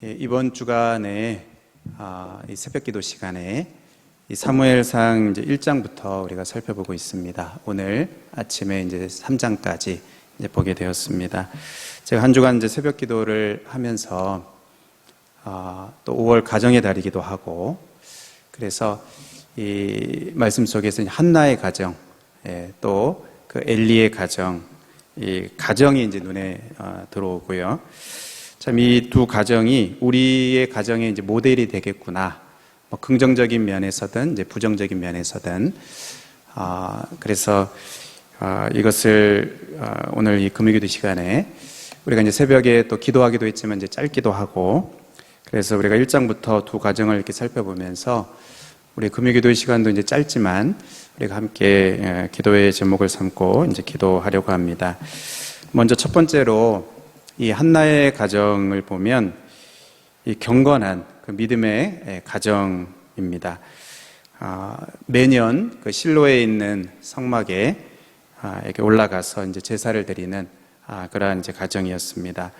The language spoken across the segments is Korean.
이번 주간에 이 새벽기도 시간에 이 사무엘상 이제 1장부터 우리가 살펴보고 있습니다. 오늘 아침에 이제 3장까지 이제 보게 되었습니다. 제가 한 주간 이제 새벽기도를 하면서 또 5월 가정의 달이기도 하고, 그래서 이 말씀 속에서 한나의 가정, 또 그 엘리의 가정, 이 가정이 이제 눈에 들어오고요. 참 이 두 가정이 우리의 가정의 이제 모델이 되겠구나. 뭐 긍정적인 면에서든 이제 부정적인 면에서든. 그래서 이것을 오늘 이 금요기도 시간에 우리가 이제 새벽에 또 기도하기도 했지만 이제 짧기도 하고, 그래서 우리가 1장부터 두 가정을 이렇게 살펴보면서 우리 금요기도 시간도 이제 짧지만 우리가 함께 기도의 제목을 삼고 이제 기도하려고 합니다. 먼저 첫 번째로 이 한나의 가정을 보면 이 경건한 그 믿음의 가정입니다. 매년 그 실로에 있는 성막에 이렇게 올라가서 이제 제사를 드리는 그러한 이제 가정이었습니다.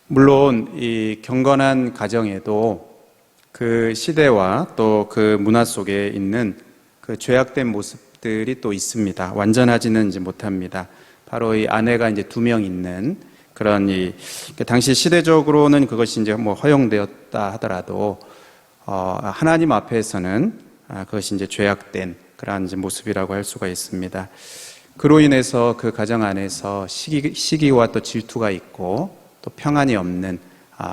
물론 이 경건한 가정에도 그 시대와 또 그 문화 속에 있는 그 죄악된 모습들이 또 있습니다. 완전하지는 이제 못합니다. 바로 이 아내가 이제 2명 있는 그런 당시 시대적으로는 그것이 이제 뭐 허용되었다 하더라도 하나님 앞에서는 그것이 이제 죄악된 그러한 이제 모습이라고 할 수가 있습니다. 그로 인해서 그 가정 안에서 시기와 또 질투가 있고 또 평안이 없는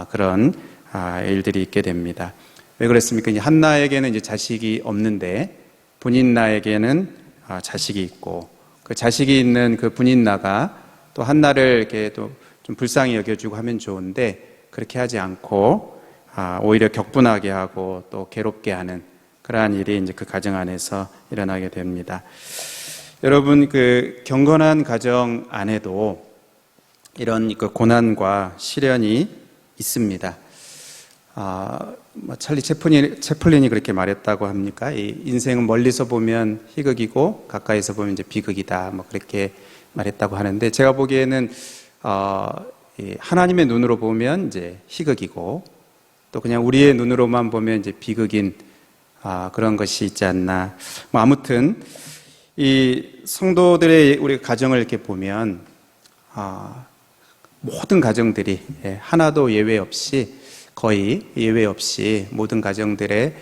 그런 일들이 있게 됩니다. 왜 그랬습니까? 한나에게는 이제 자식이 없는데 분인나에게는 자식이 있고, 그 자식이 있는 그 분인나가 또 한나를 이렇게 또 좀 불쌍히 여겨주고 하면 좋은데 그렇게 하지 않고 오히려 격분하게 하고 또 괴롭게 하는 그러한 일이 이제 그 가정 안에서 일어나게 됩니다. 여러분, 그 경건한 가정 안에도 이런 그 고난과 시련이 있습니다. 찰리 채플린이 그렇게 말했다고 합니까? 이 인생은 멀리서 보면 희극이고 가까이서 보면 이제 비극이다. 뭐 그렇게 말했다고 하는데, 제가 보기에는 하나님의 눈으로 보면 이제 희극이고 또 그냥 우리의 눈으로만 보면 이제 비극인 그런 것이 있지 않나. 뭐 아무튼 이 성도들의 우리 가정을 이렇게 보면 모든 가정들이 하나도 예외 없이, 거의 예외 없이 모든 가정들의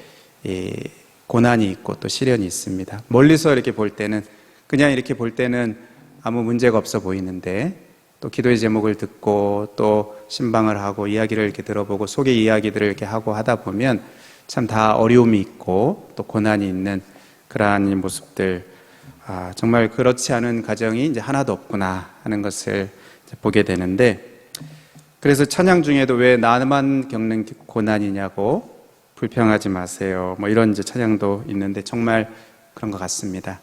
고난이 있고 또 시련이 있습니다. 멀리서 이렇게 볼 때는, 그냥 이렇게 볼 때는 아무 문제가 없어 보이는데, 또 기도의 제목을 듣고 또 신방을 하고 이야기를 이렇게 들어보고 속의 이야기들을 이렇게 하고 하다 보면 참 다 어려움이 있고 또 고난이 있는 그러한 모습들, 정말 그렇지 않은 가정이 이제 하나도 없구나 하는 것을 보게 되는데, 그래서 찬양 중에도 왜 나만 겪는 고난이냐고 불평하지 마세요, 뭐 이런 이제 찬양도 있는데 정말 그런 것 같습니다.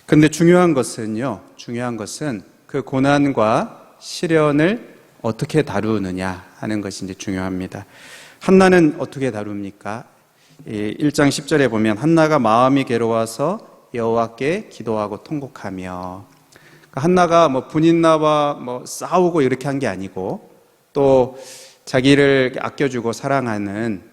근데 중요한 것은 그 고난과 시련을 어떻게 다루느냐 하는 것이 이제 중요합니다. 한나는 어떻게 다룹니까? 1장 10절에 보면 한나가 마음이 괴로워서 여호와께 기도하고 통곡하며, 한나가 뭐 분인나와 뭐 싸우고 이렇게 한 게 아니고 또 자기를 아껴주고 사랑하는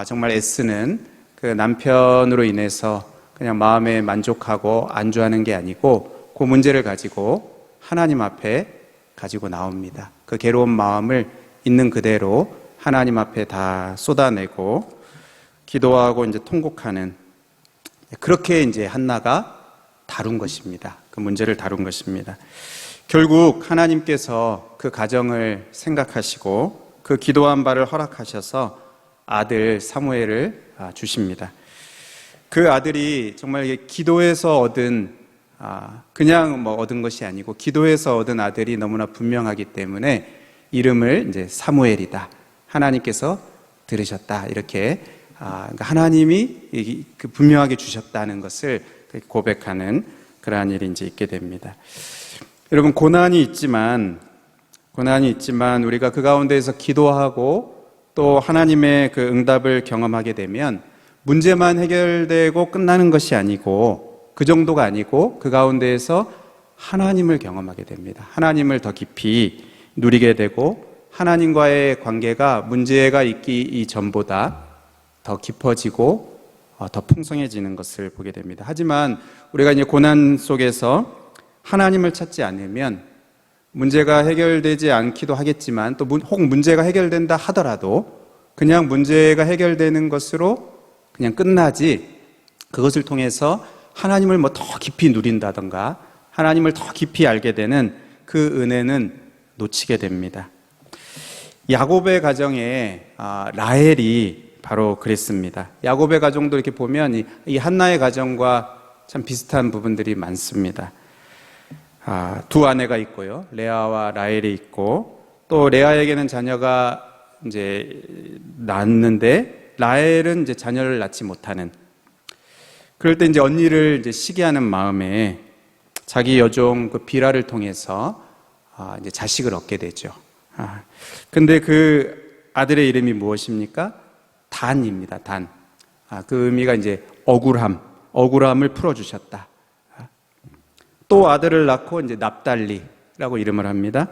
정말 애쓰는 그 남편으로 인해서 그냥 마음에 만족하고 안주하는 게 아니고 그 문제를 가지고 하나님 앞에 가지고 나옵니다. 그 괴로운 마음을 있는 그대로 하나님 앞에 다 쏟아내고 기도하고 이제 통곡하는, 그렇게 이제 한나가 다룬 것입니다. 그 문제를 다룬 것입니다. 결국 하나님께서 그 가정을 생각하시고 그 기도한 바를 허락하셔서 아들 사무엘을 주십니다. 그 아들이 정말 기도에서 얻은, 그냥 뭐 얻은 것이 아니고 기도에서 얻은 아들이 너무나 분명하기 때문에 이름을 이제 사무엘이다, 하나님께서 들으셨다, 이렇게 하나님이 분명하게 주셨다는 것을 고백하는 그러한 일이 이제 있게 됩니다. 여러분, 고난이 있지만 우리가 그 가운데에서 기도하고 또 하나님의 그 응답을 경험하게 되면 문제만 해결되고 끝나는 것이 아니고, 그 정도가 아니고 그 가운데에서 하나님을 경험하게 됩니다. 하나님을 더 깊이 누리게 되고 하나님과의 관계가 문제가 있기 이전보다 더 깊어지고 더 풍성해지는 것을 보게 됩니다. 하지만 우리가 이제 고난 속에서 하나님을 찾지 않으면 문제가 해결되지 않기도 하겠지만 또 혹 문제가 해결된다 하더라도 그냥 문제가 해결되는 것으로 그냥 끝나지 그것을 통해서 하나님을 뭐 더 깊이 누린다던가 하나님을 더 깊이 알게 되는 그 은혜는 놓치게 됩니다. 야곱의 가정에 라헬이 바로 그랬습니다. 야곱의 가정도 이렇게 보면 이 한나의 가정과 참 비슷한 부분들이 많습니다. 두 아내가 있고요. 레아와 라헬이 있고 또 레아에게는 자녀가 이제 낳았는데 라헬은 이제 자녀를 낳지 못하는. 그럴 때 이제 언니를 이제 시기하는 마음에 자기 여종 그 비라를 통해서 이제 자식을 얻게 되죠. 근데 그 아들의 이름이 무엇입니까? 단입니다. 단. 그 의미가 이제 억울함을 풀어주셨다. 또 아들을 낳고 이제 납달리라고 이름을 합니다.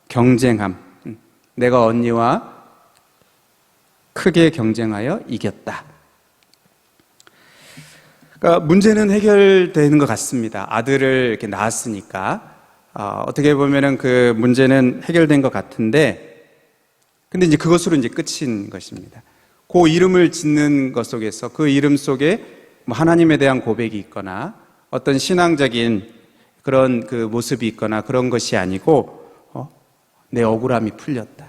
경쟁함. 내가 언니와 크게 경쟁하여 이겼다. 그러니까 문제는 해결되는 것 같습니다. 아들을 이렇게 낳았으니까 어떻게 보면은 그 문제는 해결된 것 같은데, 근데 이제 그것으로 이제 끝인 것입니다. 그 이름을 짓는 것 속에서 그 이름 속에 뭐 하나님에 대한 고백이 있거나 어떤 신앙적인 그런 그 모습이 있거나 그런 것이 아니고 내 억울함이 풀렸다.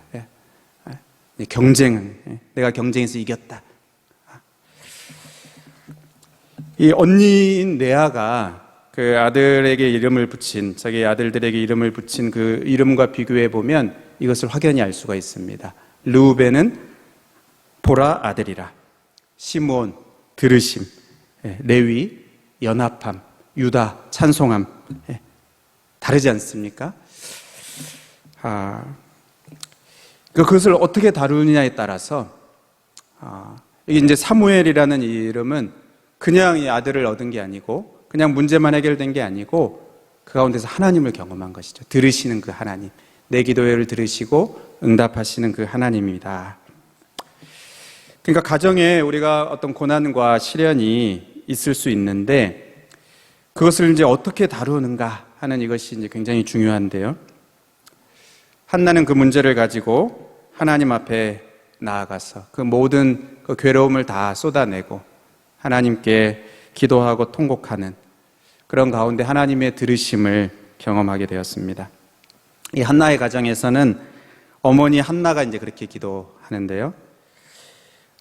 경쟁은 내가 경쟁에서 이겼다. 이 언니인 레아가 그 아들에게 이름을 붙인 자기 아들들에게 이름을 붙인 그 이름과 비교해 보면 이것을 확연히 알 수가 있습니다. 르우벤은 보라 아들이라, 시므온 들으심, 레위 연합함, 유다 찬송함. 다르지 않습니까? 그것을 어떻게 다루느냐에 따라서 이게 이제 사무엘이라는 이 이름은 그냥 이 아들을 얻은 게 아니고 그냥 문제만 해결된 게 아니고 그 가운데서 하나님을 경험한 것이죠. 들으시는 그 하나님, 내 기도를 들으시고 응답하시는 그 하나님입니다. 그러니까 가정에 우리가 어떤 고난과 시련이 있을 수 있는데 그것을 이제 어떻게 다루는가 하는 이것이 이제 굉장히 중요한데요. 한나는 그 문제를 가지고 하나님 앞에 나아가서 그 모든 그 괴로움을 다 쏟아내고 하나님께 기도하고 통곡하는 그런 가운데 하나님의 들으심을 경험하게 되었습니다. 이 한나의 가정에서는 어머니 한나가 이제 그렇게 기도하는데요.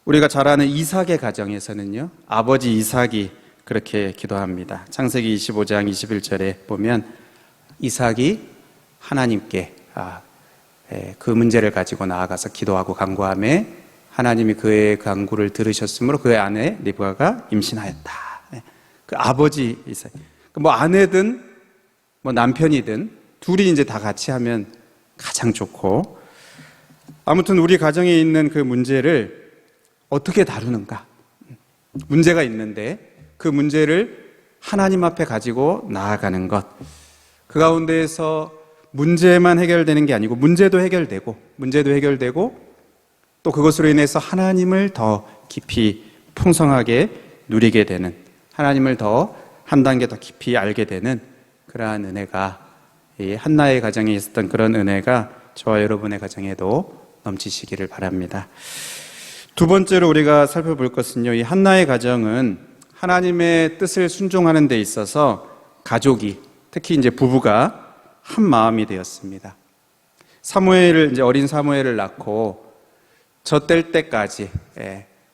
우리가 잘 아는 이삭의 가정에서는요, 아버지 이삭이 그렇게 기도합니다. 창세기 25장 21절에 보면 이삭이 하나님께 그 문제를 가지고 나아가서 기도하고 간구하며 하나님이 그의 간구를 들으셨으므로 그의 아내 리브가가 임신하였다. 그 아버지 이삭, 뭐 아내든 뭐 남편이든 둘이 이제 다 같이 하면 가장 좋고, 아무튼 우리 가정에 있는 그 문제를 어떻게 다루는가? 문제가 있는데 그 문제를 하나님 앞에 가지고 나아가는 것. 그 가운데에서 문제만 해결되는 게 아니고 문제도 해결되고 또 그것으로 인해서 하나님을 더 깊이 풍성하게 누리게 되는, 하나님을 더 한 단계 더 깊이 알게 되는 그러한 은혜가, 이 한나의 가정에 있었던 그런 은혜가 저와 여러분의 가정에도 넘치시기를 바랍니다. 두 번째로 우리가 살펴볼 것은요, 이 한나의 가정은 하나님의 뜻을 순종하는 데 있어서 가족이, 특히 이제 부부가 한 마음이 되었습니다. 이제 어린 사무엘을 낳고 젖될 때까지,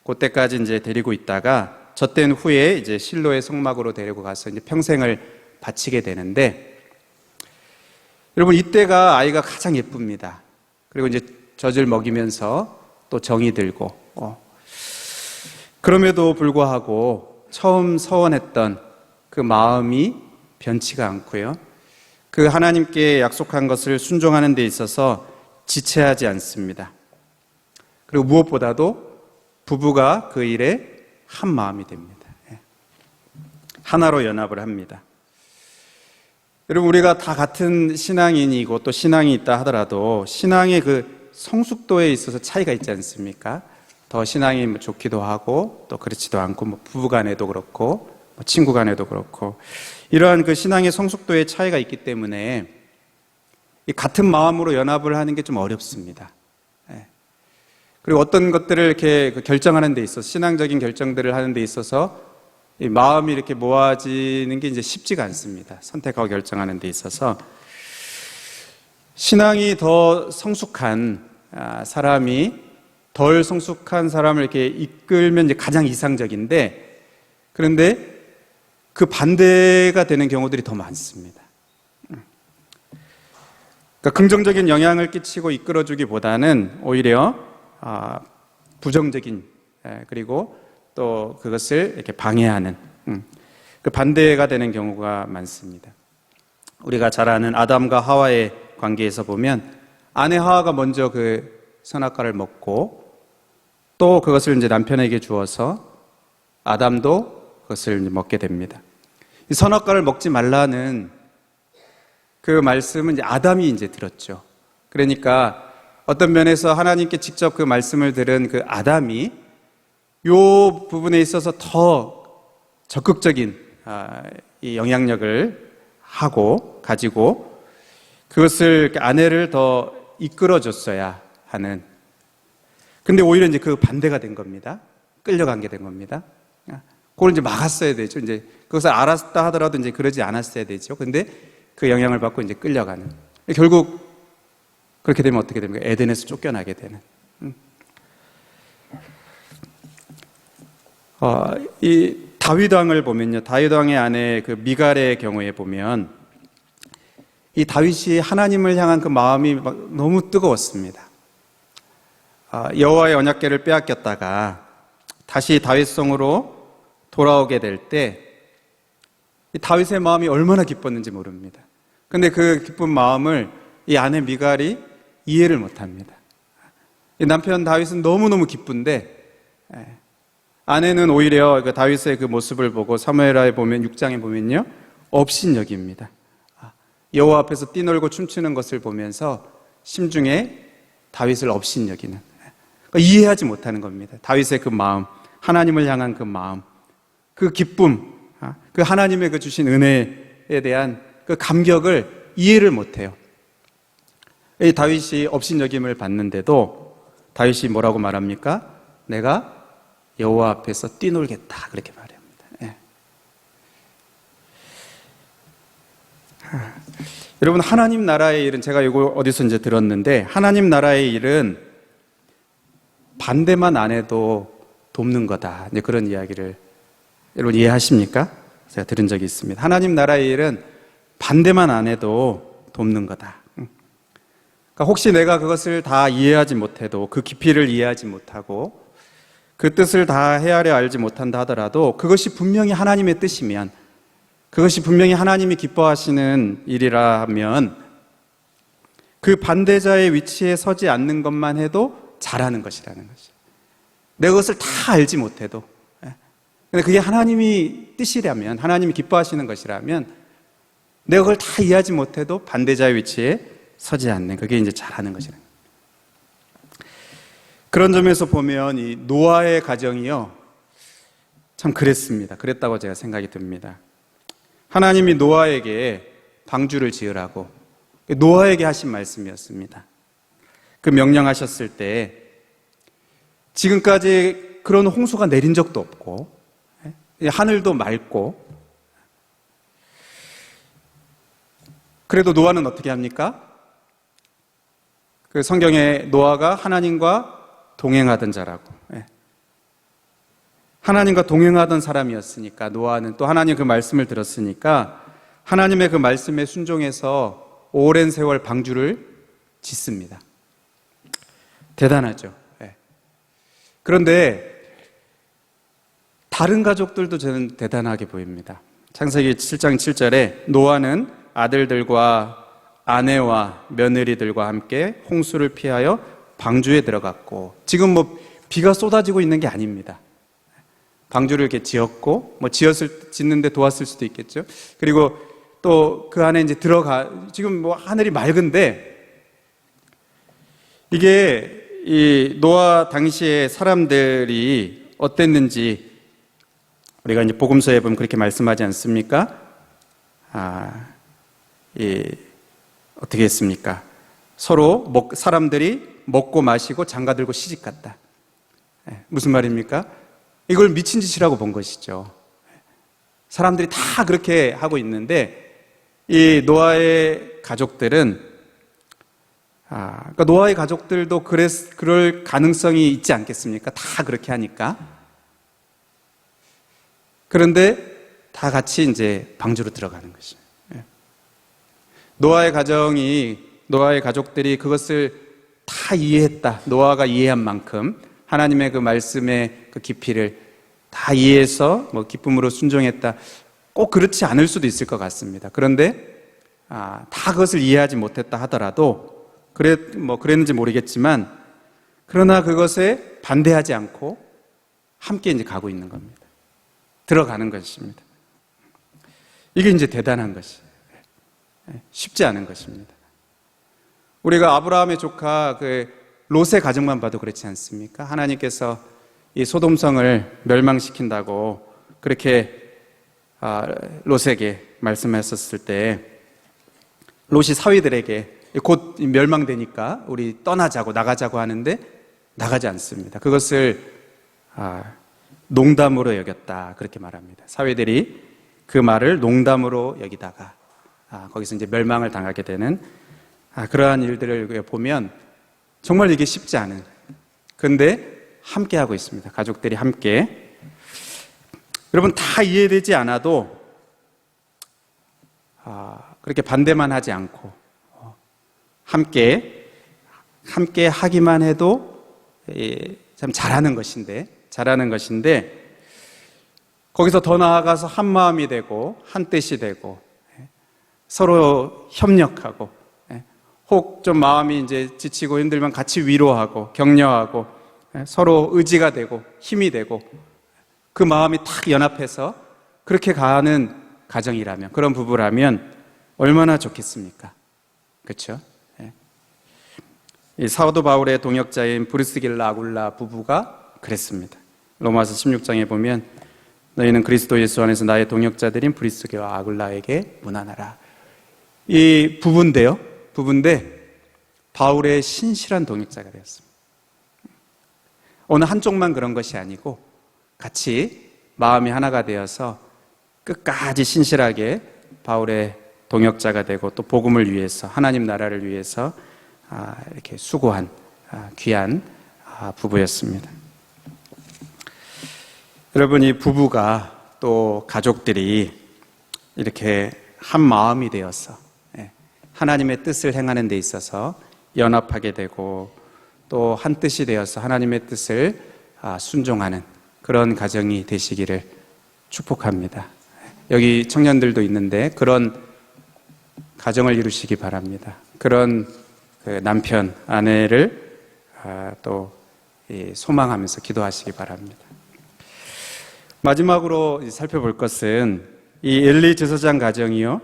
그때까지 이제 데리고 있다가 젖된 후에 이제 실로의 성막으로 데리고 가서 이제 평생을 바치게 되는데, 여러분 이때가 아이가 가장 예쁩니다. 그리고 이제 젖을 먹이면서 또 정이 들고, 그럼에도 불구하고 처음 서원했던 그 마음이 변치가 않고요. 그 하나님께 약속한 것을 순종하는 데 있어서 지체하지 않습니다. 그리고 무엇보다도 부부가 그 일에 한 마음이 됩니다. 하나로 연합을 합니다. 여러분 우리가 다 같은 신앙인이고 또 신앙이 있다 하더라도 신앙의 그 성숙도에 있어서 차이가 있지 않습니까? 더 신앙이 뭐 좋기도 하고 또 그렇지도 않고 뭐 부부간에도 그렇고 뭐 친구간에도 그렇고 이러한 그 신앙의 성숙도의 차이가 있기 때문에 이 같은 마음으로 연합을 하는 게 좀 어렵습니다. 예. 그리고 어떤 것들을 이렇게 결정하는 데 있어서 신앙적인 결정들을 하는 데 있어서 이 마음이 이렇게 모아지는 게 이제 쉽지가 않습니다. 선택하고 결정하는 데 있어서 신앙이 더 성숙한 사람이 덜 성숙한 사람을 이렇게 이끌면 이제 가장 이상적인데 그런데 그 반대가 되는 경우들이 더 많습니다. 그러니까 긍정적인 영향을 끼치고 이끌어주기보다는 오히려 부정적인 그리고 또 그것을 이렇게 방해하는 그 반대가 되는 경우가 많습니다. 우리가 잘 아는 아담과 하와의 관계에서 보면 아내 하와가 먼저 그 선악과를 먹고 또 그것을 이제 남편에게 주어서 아담도 그것을 먹게 됩니다. 이 선악과를 먹지 말라는 그 말씀은 이제 아담이 이제 들었죠. 그러니까 어떤 면에서 하나님께 직접 그 말씀을 들은 그 아담이 요 부분에 있어서 더 적극적인 이 영향력을 가지고 그것을 아내를 더 이끌어줬어야 하는. 근데 오히려 이제 그 반대가 된 겁니다. 끌려간 게 된 겁니다. 그걸 이제 막았어야 되죠. 이제 그것을 알았다 하더라도 이제 그러지 않았어야 되죠. 근데 그 영향을 받고 이제 끌려가는. 결국 그렇게 되면 어떻게 됩니까? 에덴에서 쫓겨나게 되는. 이 다윗 왕을 보면요. 다윗 왕의 아내 그 미갈의 경우에 보면 이 다윗이 하나님을 향한 그 마음이 막 너무 뜨거웠습니다. 여호와의 언약궤를 빼앗겼다가 다시 다윗성으로 돌아오게 될 때 다윗의 마음이 얼마나 기뻤는지 모릅니다. 근데 그 기쁜 마음을 이 아내 미갈이 이해를 못합니다. 이 남편 다윗은 너무너무 기쁜데 아내는 오히려 그 다윗의 그 모습을 보고 사무엘하에 보면 6장에 보면요 업신여깁니다. 여호와 앞에서 뛰놀고 춤추는 것을 보면서 심중에 다윗을 업신여기는, 그러니까 이해하지 못하는 겁니다. 다윗의 그 마음, 하나님을 향한 그 마음, 그 기쁨, 그 하나님의 그 주신 은혜에 대한 그 감격을 이해를 못해요. 이 다윗이 업신여김을 받는데도 다윗이 뭐라고 말합니까? 내가 여호와 앞에서 뛰놀겠다, 그렇게 말합니다. 예. 여러분, 하나님 나라의 일은, 제가 이거 어디서 이제 들었는데, 하나님 나라의 일은 반대만 안 해도 돕는 거다, 이제 그런 이야기를 여러분 이해하십니까? 제가 들은 적이 있습니다. 하나님 나라의 일은 반대만 안 해도 돕는 거다. 그러니까 혹시 내가 그것을 다 이해하지 못해도, 그 깊이를 이해하지 못하고 그 뜻을 다 헤아려 알지 못한다 하더라도 그것이 분명히 하나님의 뜻이면, 그것이 분명히 하나님이 기뻐하시는 일이라면 그 반대자의 위치에 서지 않는 것만 해도 잘하는 것이라는 것이죠. 내가 그것을 다 알지 못해도, 근데 그게 하나님이 뜻이라면, 하나님이 기뻐하시는 것이라면 내가 그걸 다 이해하지 못해도 반대자의 위치에 서지 않는, 그게 이제 잘하는 것이라는 거예요. 그런 점에서 보면 이 노아의 가정이요 참 그랬습니다. 그랬다고 제가 생각이 듭니다. 하나님이 노아에게 방주를 지으라고 노아에게 하신 말씀이었습니다. 그 명령하셨을 때 지금까지 그런 홍수가 내린 적도 없고 하늘도 맑고, 그래도 노아는 어떻게 합니까? 그 성경에 노아가 하나님과 동행하던 자라고, 하나님과 동행하던 사람이었으니까, 노아는 또 하나님 그 말씀을 들었으니까 하나님의 그 말씀에 순종해서 오랜 세월 방주를 짓습니다. 대단하죠. 그런데 다른 가족들도 저는 대단하게 보입니다. 창세기 7장 7절에 노아는 아들들과 아내와 며느리들과 함께 홍수를 피하여 방주에 들어갔고, 지금 뭐 비가 쏟아지고 있는 게 아닙니다. 방주를 이렇게 지었고, 뭐 짓는데 도왔을 수도 있겠죠. 그리고 또 그 안에 이제 지금 뭐 하늘이 맑은데 이게 이 노아 당시의 사람들이 어땠는지 우리가 이제 복음서에 보면 그렇게 말씀하지 않습니까? 어떻게 했습니까? 서로 사람들이 먹고 마시고 장가들고 시집갔다. 무슨 말입니까? 이걸 미친 짓이라고 본 것이죠. 사람들이 다 그렇게 하고 있는데 이 노아의 가족들은 그러니까 노아의 가족들도 그럴 가능성이 있지 않겠습니까? 다 그렇게 하니까. 그런데 다 같이 이제 방주로 들어가는 것이에요. 노아의 가족들이 그것을 다 이해했다. 노아가 이해한 만큼 하나님의 그 말씀의 그 깊이를 다 이해해서 기쁨으로 순종했다. 꼭 그렇지 않을 수도 있을 것 같습니다. 그런데 다 그것을 이해하지 못했다 하더라도 그랬는지 모르겠지만 그러나 그것에 반대하지 않고 함께 이제 가고 있는 겁니다. 들어가는 것입니다. 이게 이제 대단한 것이에요. 쉽지 않은 것입니다. 우리가 아브라함의 조카 그 롯의 가정만 봐도 그렇지 않습니까? 하나님께서 이 소돔성을 멸망시킨다고 그렇게 롯에게 말씀하셨을 때 롯이 사위들에게 곧 멸망되니까 우리 떠나자고 나가자고 하는데 나가지 않습니다. 그것을 농담으로 여겼다 그렇게 말합니다. 사위들이 그 말을 농담으로 여기다가 거기서 이제 멸망을 당하게 되는 그러한 일들을 보면 정말 이게 쉽지 않은, 그런데 함께 하고 있습니다. 가족들이 함께. 여러분, 다 이해되지 않아도 그렇게 반대만 하지 않고 함께 하기만 해도 참 잘하는 것인데 거기서 더 나아가서 한 마음이 되고 한 뜻이 되고 서로 협력하고 혹 좀 마음이 이제 지치고 힘들면 같이 위로하고 격려하고 서로 의지가 되고 힘이 되고 그 마음이 탁 연합해서 그렇게 가는 가정이라면, 그런 부부라면 얼마나 좋겠습니까? 그렇죠? 이 사도 바울의 동역자인 브리스길라 아굴라 부부가 그랬습니다. 로마서 16장에 보면 너희는 그리스도 예수 안에서 나의 동역자들인 브리스길라 아굴라에게 문안하라. 이 부부인데 바울의 신실한 동역자가 되었습니다. 어느 한쪽만 그런 것이 아니고 같이 마음이 하나가 되어서 끝까지 신실하게 바울의 동역자가 되고 또 복음을 위해서, 하나님 나라를 위해서 이렇게 수고한 귀한 부부였습니다. 여러분, 이 부부가 또 가족들이 이렇게 한 마음이 되어서 하나님의 뜻을 행하는 데 있어서 연합하게 되고 또 한 뜻이 되어서 하나님의 뜻을 순종하는 그런 가정이 되시기를 축복합니다. 여기 청년들도 있는데 그런 가정을 이루시기 바랍니다. 그런 그 남편, 아내를 또 소망하면서 기도하시기 바랍니다. 마지막으로 살펴볼 것은 이 엘리 제사장 가정이요,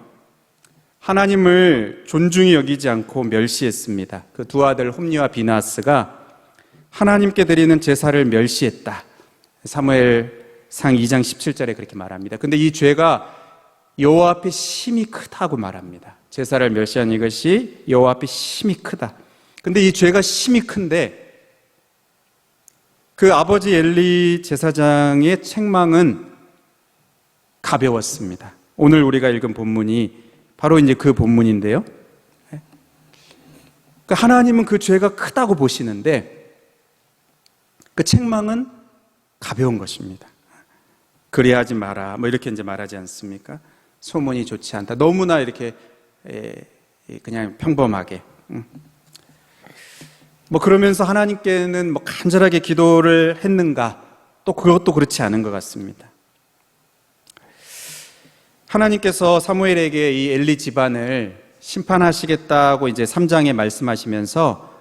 하나님을 존중히 여기지 않고 멸시했습니다. 그 두 아들 홈니와 비나스가 하나님께 드리는 제사를 멸시했다. 사무엘상 2장 17절에 그렇게 말합니다. 근데 이 죄가 여호와 앞에 심히 크다고 말합니다. 제사를 멸시한 이것이 여호와 앞에 심히 크다. 근데 이 죄가 심히 큰데 그 아버지 엘리 제사장의 책망은 가벼웠습니다. 오늘 우리가 읽은 본문이 바로 이제 그 본문인데요. 그러니까 하나님은 그 죄가 크다고 보시는데 그 책망은 가벼운 것입니다. 그리하지 마라, 이렇게 이제 말하지 않습니까? 소문이 좋지 않다. 너무나 이렇게 그냥 평범하게. 그러면서 하나님께는 간절하게 기도를 했는가? 또 그것도 그렇지 않은 것 같습니다. 하나님께서 사무엘에게 이 엘리 집안을 심판하시겠다고 이제 3장에 말씀하시면서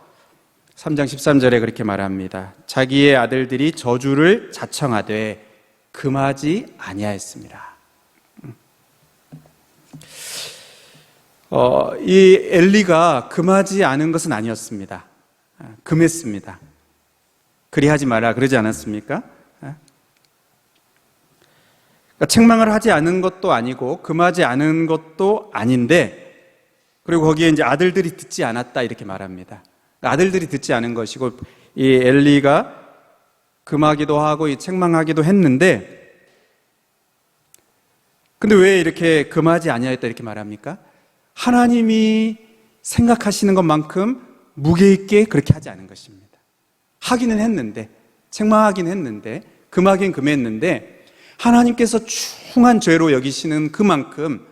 3장 13절에 그렇게 말합니다. 자기의 아들들이 저주를 자청하되 금하지 아니하였습니다. 이 엘리가 금하지 않은 것은 아니었습니다. 금했습니다. 그리하지 마라 그러지 않았습니까? 그러니까 책망을 하지 않은 것도 아니고 금하지 않은 것도 아닌데, 그리고 거기에 이제 아들들이 듣지 않았다 이렇게 말합니다. 아들들이 듣지 않은 것이고, 이 엘리가 금하기도 하고 이 책망하기도 했는데, 근데 왜 이렇게 금하지 아니하였다 이렇게 말합니까? 하나님이 생각하시는 것만큼 무게 있게 그렇게 하지 않은 것입니다. 하기는 했는데, 책망하긴 했는데, 금하긴 금했는데, 하나님께서 중한 죄로 여기시는 그만큼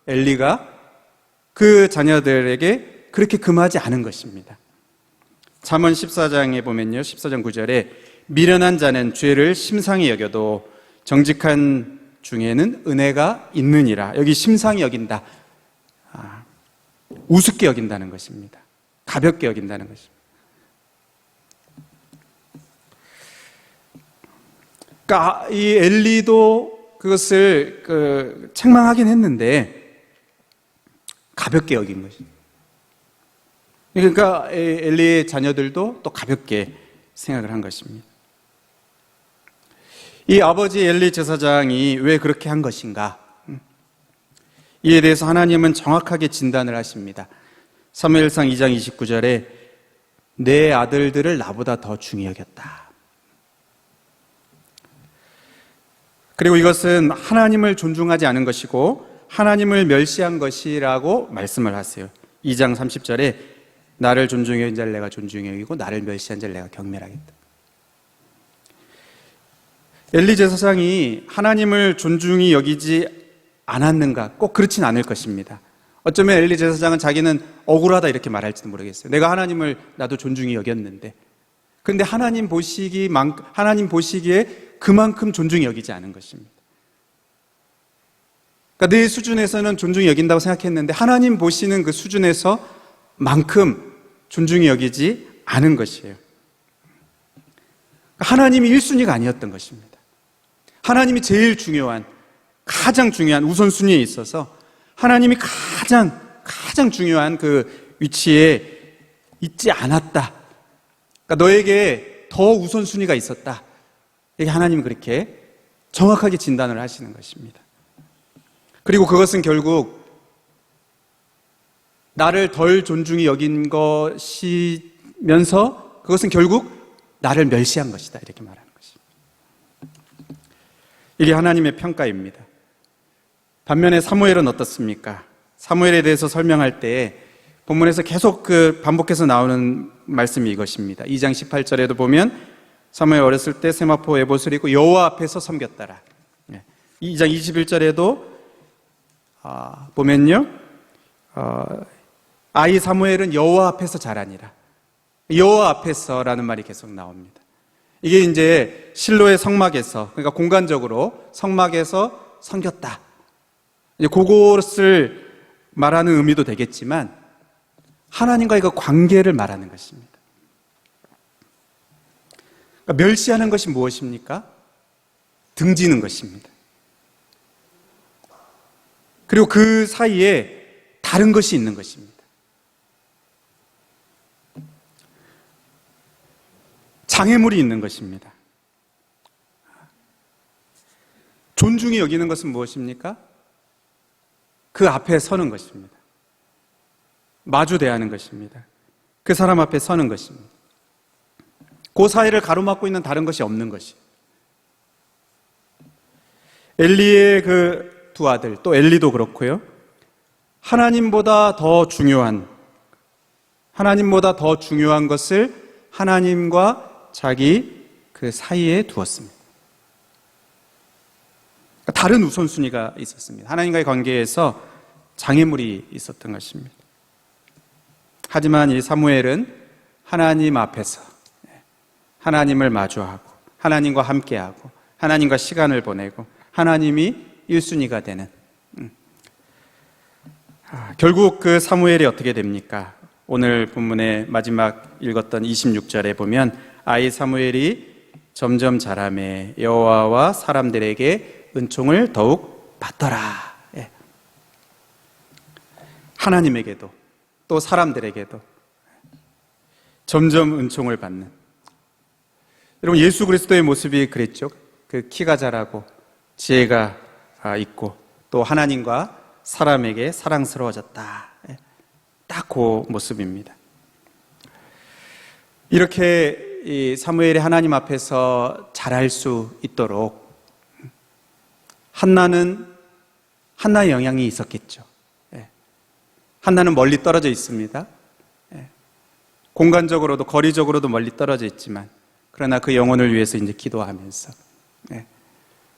엘리가 그 자녀들에게 그렇게 금하지 않은 것입니다. 잠언 14장에 보면요, 14장 9절에 미련한 자는 죄를 심상히 여겨도 정직한 중에는 은혜가 있느니라. 여기 심상히 여긴다, 우습게 여긴다는 것입니다. 가볍게 여긴다는 것입니다. 그러니까 이 엘리도 그것을 책망하긴 했는데 가볍게 여긴 것입니다. 그러니까 엘리의 자녀들도 또 가볍게 생각을 한 것입니다. 이 아버지 엘리 제사장이 왜 그렇게 한 것인가? 이에 대해서 하나님은 정확하게 진단을 하십니다. 사무엘상 2장 29절에 내 아들들을 나보다 더 중히 여겼다. 그리고 이것은 하나님을 존중하지 않은 것이고 하나님을 멸시한 것이라고 말씀을 하세요. 2장 30절에 나를 존중히 여긴 자를 내가 존중히 여기고 나를 멸시한 자를 내가 경멸하겠다. 엘리 제사장이 하나님을 존중히 여기지 않았는가? 꼭 그렇진 않을 것입니다. 어쩌면 엘리 제사장은 자기는 억울하다 이렇게 말할지도 모르겠어요. 내가 하나님을 나도 존중히 여겼는데, 그런데 하나님 보시기에 그만큼 존중히 여기지 않은 것입니다. 그러니까 내 수준에서는 존중히 여긴다고 생각했는데 하나님 보시는 그 수준에서만큼 존중히 여기지 않은 것이에요. 하나님이 1순위가 아니었던 것입니다. 하나님이 제일 중요한, 가장 중요한 우선순위에 있어서 하나님이 가장 중요한 그 위치에 있지 않았다. 그러니까 너에게 더 우선순위가 있었다. 이게 하나님이 그렇게 정확하게 진단을 하시는 것입니다. 그리고 그것은 결국 나를 덜 존중히 여긴 것이면서 그것은 결국 나를 멸시한 것이다 이렇게 말하는 것입니다. 이게 하나님의 평가입니다. 반면에 사무엘은 어떻습니까? 사무엘에 대해서 설명할 때 본문에서 계속 반복해서 나오는 말씀이 이것입니다. 2장 18절에도 보면 사무엘 어렸을 때 세마포 에봇을 입고 여호와 앞에서 섬겼더라. 2장 21절에도 보면요, 아이 사무엘은 여호와 앞에서 자라니라. 여호와 앞에서라는 말이 계속 나옵니다. 이게 이제 실로의 성막에서, 그러니까 공간적으로 성막에서 섬겼다. 이제 그것을 말하는 의미도 되겠지만 하나님과의 그 관계를 말하는 것입니다. 그러니까 멸시하는 것이 무엇입니까? 등지는 것입니다. 그리고 그 사이에 다른 것이 있는 것입니다. 장애물이 있는 것입니다. 존중히 여기는 것은 무엇입니까? 그 앞에 서는 것입니다. 마주 대하는 것입니다. 그 사람 앞에 서는 것입니다. 그 사이를 가로막고 있는 다른 것이 없는 것이에요. 엘리의 그 두 아들, 또 엘리도 그렇고요. 하나님보다 더 중요한 것을 하나님과 자기 그 사이에 두었습니다. 다른 우선순위가 있었습니다. 하나님과의 관계에서 장애물이 있었던 것입니다. 하지만 이 사무엘은 하나님 앞에서 하나님을 마주하고 하나님과 함께하고 하나님과 시간을 보내고 하나님이 1순위가 되는, 결국 그 사무엘이 어떻게 됩니까? 오늘 본문의 마지막 읽었던 26절에 보면 아이 사무엘이 점점 자라매 여호와와 사람들에게 은총을 더욱 받더라. 하나님에게도 또 사람들에게도 점점 은총을 받는. 여러분, 예수 그리스도의 모습이 그랬죠. 그 키가 자라고 지혜가 있고 또 하나님과 사람에게 사랑스러워졌다. 딱 그 모습입니다. 이렇게 이 사무엘이 하나님 앞에서 자랄 수 있도록 한나의 영향이 있었겠죠. 한나는 멀리 떨어져 있습니다. 공간적으로도 거리적으로도 멀리 떨어져 있지만 그러나 그 영혼을 위해서 이제 기도하면서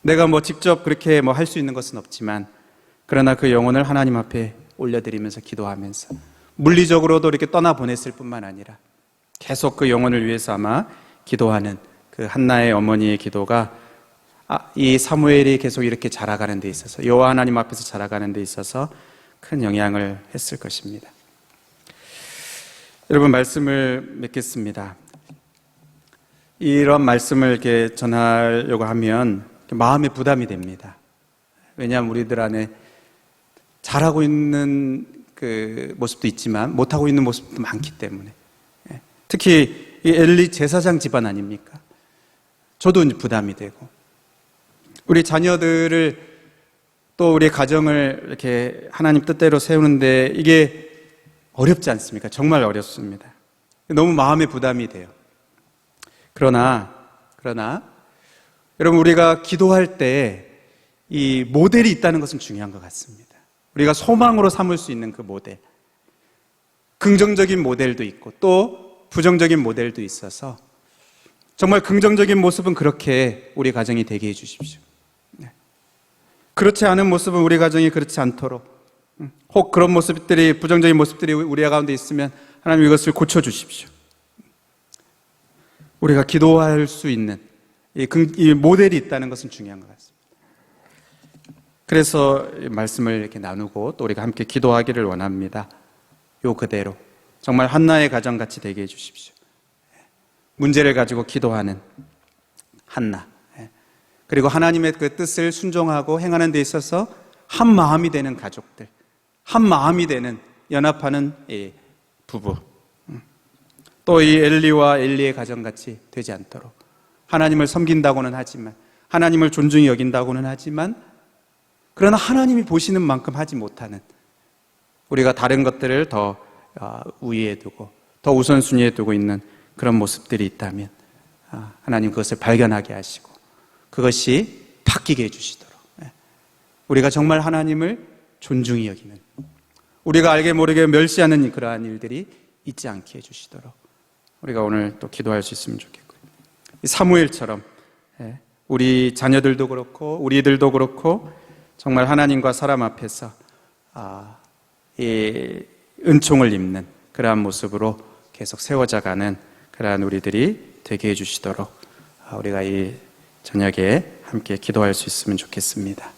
내가 뭐 직접 그렇게 뭐 할 수 있는 것은 없지만 그러나 그 영혼을 하나님 앞에 올려드리면서 기도하면서 물리적으로도 이렇게 떠나보냈을 뿐만 아니라 계속 그 영혼을 위해서 아마 기도하는 그 한나의 어머니의 기도가 이 사무엘이 계속 이렇게 자라가는 데 있어서 여호와 하나님 앞에서 자라가는 데 있어서 큰 영향을 했을 것입니다. 여러분, 말씀을 맺겠습니다. 이런 말씀을 이렇게 전하려고 하면 마음에 부담이 됩니다. 왜냐하면 우리들 안에 잘하고 있는 그 모습도 있지만 못하고 있는 모습도 많기 때문에. 특히 이 엘리 제사장 집안 아닙니까? 저도 이제 부담이 되고 우리 자녀들을 또 우리 가정을 이렇게 하나님 뜻대로 세우는데 이게 어렵지 않습니까? 정말 어렵습니다. 너무 마음에 부담이 돼요. 그러나 여러분, 우리가 기도할 때 이 모델이 있다는 것은 중요한 것 같습니다. 우리가 소망으로 삼을 수 있는 그 모델, 긍정적인 모델도 있고 또 부정적인 모델도 있어서 정말 긍정적인 모습은 그렇게 우리 가정이 되게 해주십시오. 그렇지 않은 모습은 우리 가정이 그렇지 않도록, 혹 그런 모습들이, 부정적인 모습들이 우리 가운데 있으면 하나님 이것을 고쳐주십시오. 우리가 기도할 수 있는 이 모델이 있다는 것은 중요한 것 같습니다. 그래서 말씀을 이렇게 나누고 또 우리가 함께 기도하기를 원합니다. 요 그대로 정말 한나의 가정같이 되게 해주십시오. 문제를 가지고 기도하는 한나, 그리고 하나님의 그 뜻을 순종하고 행하는 데 있어서 한 마음이 되는 가족들, 한 마음이 되는 연합하는 이 부부, 또 이 엘리와 엘리의 가정같이 되지 않도록 하나님을 섬긴다고는 하지만, 하나님을 존중히 여긴다고는 하지만 그러나 하나님이 보시는 만큼 하지 못하는, 우리가 다른 것들을 더 우위에 두고 더 우선순위에 두고 있는 그런 모습들이 있다면 하나님 그것을 발견하게 하시고 그것이 바뀌게 해주시도록, 우리가 정말 하나님을 존중히 여기는, 우리가 알게 모르게 멸시하는 그러한 일들이 있지 않게 해주시도록 우리가 오늘 또 기도할 수 있으면 좋겠고요. 이 사무엘처럼 우리 자녀들도 그렇고 우리들도 그렇고 정말 하나님과 사람 앞에서 이 은총을 입는 그러한 모습으로 계속 세워져가는 그러한 우리들이 되게 해주시도록 우리가 이 저녁에 함께 기도할 수 있으면 좋겠습니다.